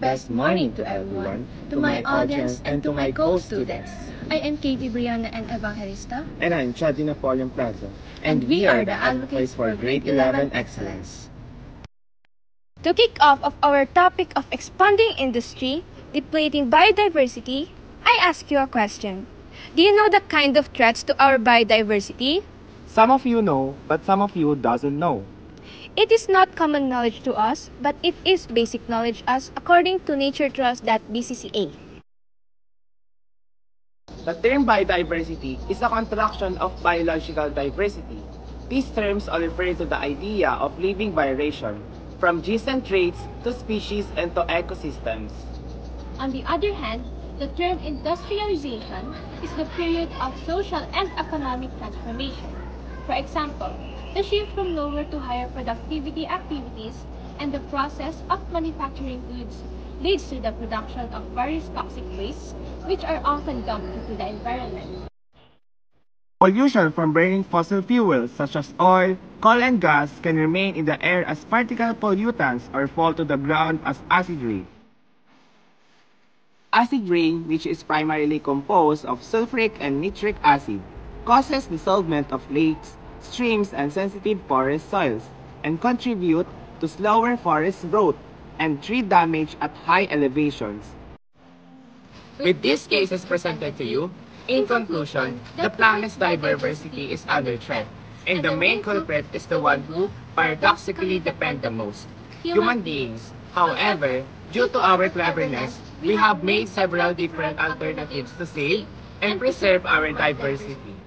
best morning to everyone, to my audience, and to my co-students. I am Katie Brianna and Evangelista. And I'm Chadi Napoleon Plaza. And we are the advocates for Grade 11 Excellence. To kick off of our topic of expanding industry, depleting biodiversity, I ask you a question. Do you know the kind of threats to our biodiversity? Some of you know, but some of you doesn't know. It is not common knowledge to us, but it is basic knowledge as according to naturetrust.bcca. The term biodiversity is a contraction of biological diversity. These terms all refer to the idea of living variation, from genes and traits to species and to ecosystems. On the other hand, the term industrialization is the period of social and economic transformation. For example, the shift from lower to higher productivity activities and the process of manufacturing goods leads to the production of various toxic wastes, which are often dumped into the environment. Pollution from burning fossil fuels such as oil, coal, and gas can remain in the air as particle pollutants or fall to the ground as acid rain. Acid rain, which is primarily composed of sulfuric and nitric acid, causes dissolvement of lakes, streams, and sensitive forest soils, and contribute to slower forest growth and tree damage at high elevations. With these cases presented to you, in conclusion, the planet's biodiversity is under threat, and the main culprit is the one who paradoxically depend the most, human beings. However, due to our cleverness, we have made several different alternatives to save and preserve our diversity.